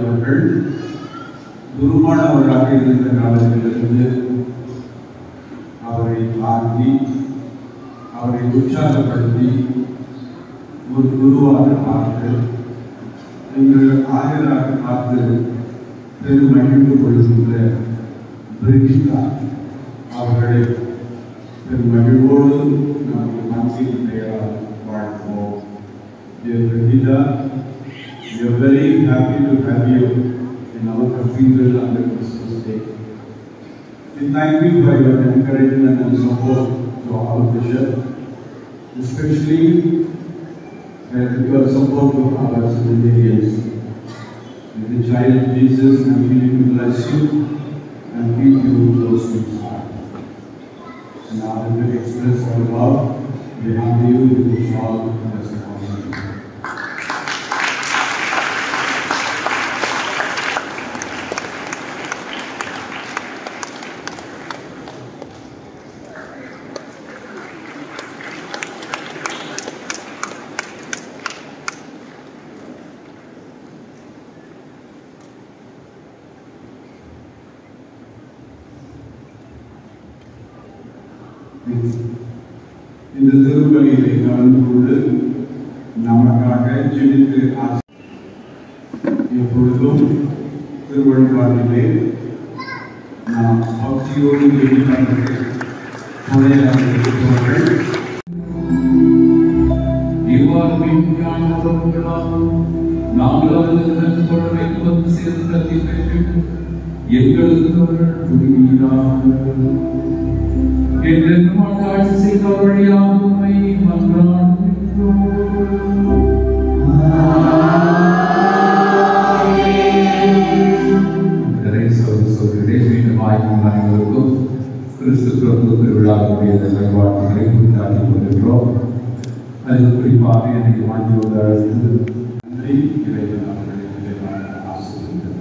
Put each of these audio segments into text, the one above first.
அவர்கள் குருவானவராக இருந்த காலத்திலிருந்து அவரை ஆக்கி அவரை உற்சாகப்படுத்தி ஒரு குருவாக பார்த்து எங்கள் ஆயராக பார்த்து பெருமகிழ்ந்து கொள்கின்ற பிரிகிதா அவர்களை பெருமகிழ்வோடு நமக்கு மனசின் பெயரால் வாழ்த்துவோம். Dear Brigida, we are very happy to have you in our cathedral on the Christmas Day. We thank you for your encouragement and support to our bishop, especially your support to our seminarians. May the child Jesus continue to bless you and keep you close to his heart. In order to express our love, we have you with the shawl as a person. இந்த திருப்பலியிலே கலந்து கொண்டு நமக்காக ஜெபித்து எப்பொழுதும் திருவழிபாட்டிலே நாம் பக்தியோடு ஜெபிப்பதற்கு துணையாக இருப்பவர்கள் நாங்கள் எங்களுக்கு ஆட்சி செய்தவர்களையாம் உம்மை மன்றாடுகின்றோம். அனைவருக்கும் கிறிஸ்து பிறப்பு திருவிழாவுடைய நல்வாழ்த்துக்களை கொண்டாடி கொண்டிருக்கிறோம். அதில் குறிப்பாக எனக்கு வாங்கியோடு அழைத்து நன்றி இறைவன் அவர்களை ஆசிரியர்.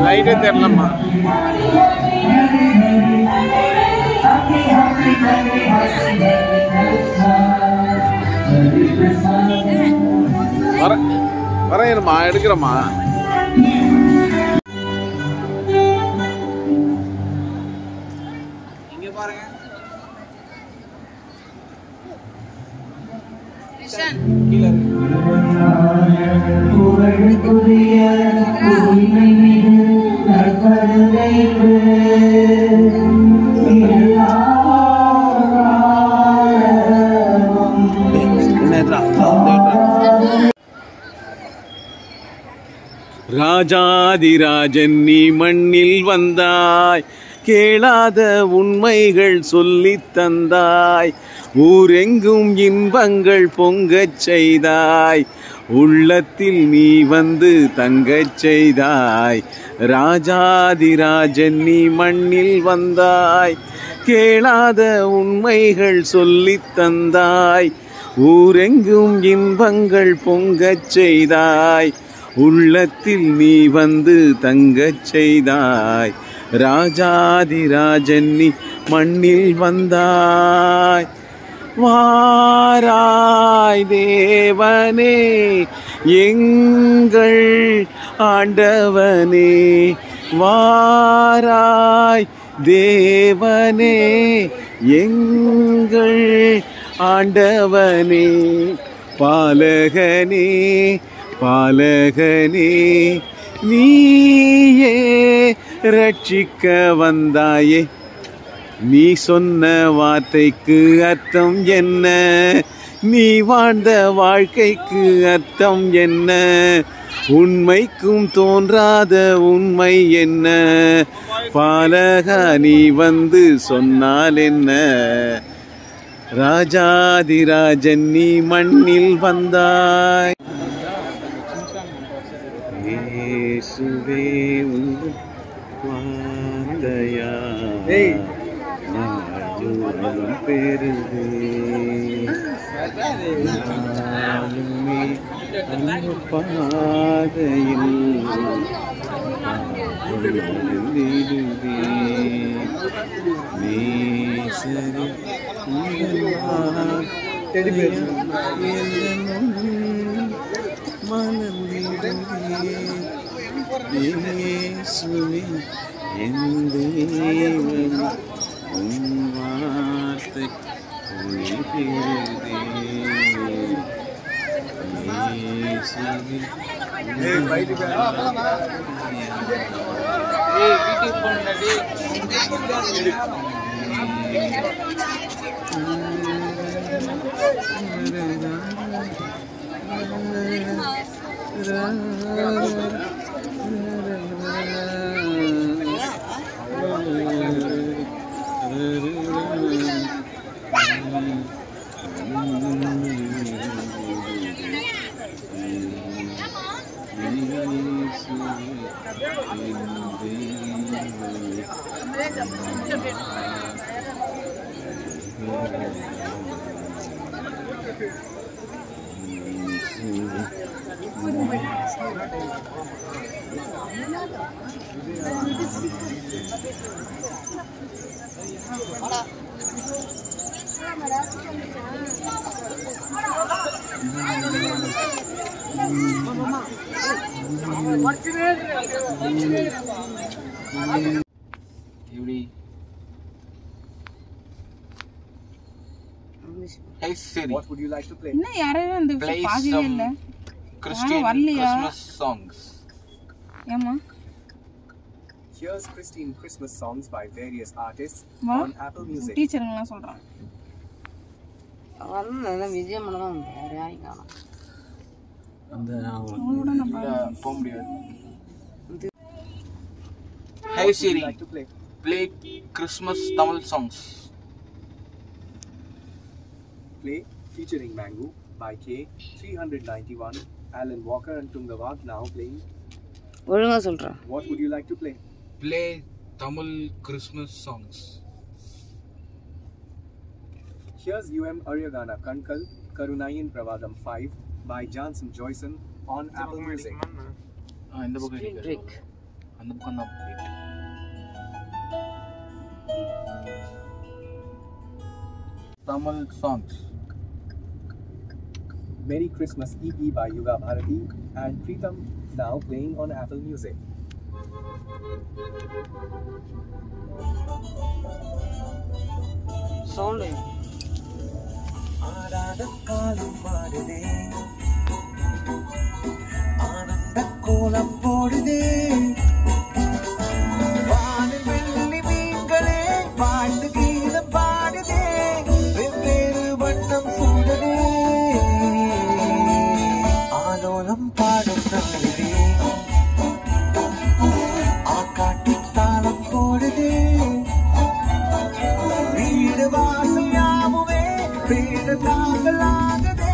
லைட்டே தெரியலம்மா. வரையணுமா எடுக்கிறோமா? இங்க பாருங்க. கீழே ராஜாதிராஜன் நீ மண்ணில் வந்தாய், கேளாத உண்மைகள் சொல்லித் தந்தாய், ஊரெங்கும் இன்பங்கள் பொங்கச் செய்தாய், உள்ளத்தில் நீ வந்து தங்கச் செய்தாய். ராஜாதிராஜன் நீ மண்ணில் வந்தாய், கேளாத உண்மைகள் சொல்லித் தந்தாய், ஊரெங்கும் இன்பங்கள் பொங்கச் செய்தாய், உள்ளத்தில் நீ வந்து தங்கச் செய்தாய். ராஜாதிராஜன் நீ மண்ணில் வந்தாய். வாராய் தேவனே எங்கள் ஆண்டவனே, வாராய் தேவனே எங்கள் ஆண்டவனே, பாலகனே பாலகனே நீயே ரட்சிக்க வந்தாயே. நீ சொன்ன வார்த்தைக்கு அர்த்தம் என்ன, நீ வாழ்ந்த வாழ்க்கைக்கு அர்த்தம் என்ன, உண்மைக்கும் தோன்றாத உண்மை என்ன, பாலகா நீ வந்து சொன்னால் என்ன. ராஜாதிராஜன் நீ மண்ணில் வந்தாய். இயேசுவே உங்கள் வார்த்தையா நாளும் பெருதே, நாளுமே அந்த பாதையில் எழுதிடுவே. நேசரே மனந்திடுவே. இயேசுவே என் தேவனே உன் வார்த்தை உயிர்ப்பிடுதே. இயேசுவே Hey Siri, what would you like to play? Play some Christian Christmas songs. Here's Christian Christmas songs by various artists on Apple Music. Teacher ngala solran. அவன் விஜயம் பண்ணதான் வேற யாரையும் காணோம். Hey Siri, play Christmas Tamil songs. Play Featuring Mango by K391, Alan Walker and Tungavag now playing. ஒழுங்கா சொல்றேன். What would you like to play? Play Tamil Christmas songs. Here's Aryagana Kankal Karunayan Pravadam 5 by Johnson Joyson on Apple Music. In the book Trick. On the book Tamil songs. Merry Christmas EP by Yuga Bharati and Preetham now playing on Apple Music. Sound. ஆடாத காலும் பாடுதே, ஆனந்த கோலம் போடுதே, வானில் வெள்ளி மீன்களே வாழ்த்து கீதம் பாடுதே, வெவ்வேறு வண்ணம் சூடுதே, ஆலோலம் பாடும் நாளிலே தாங்கலாகுதே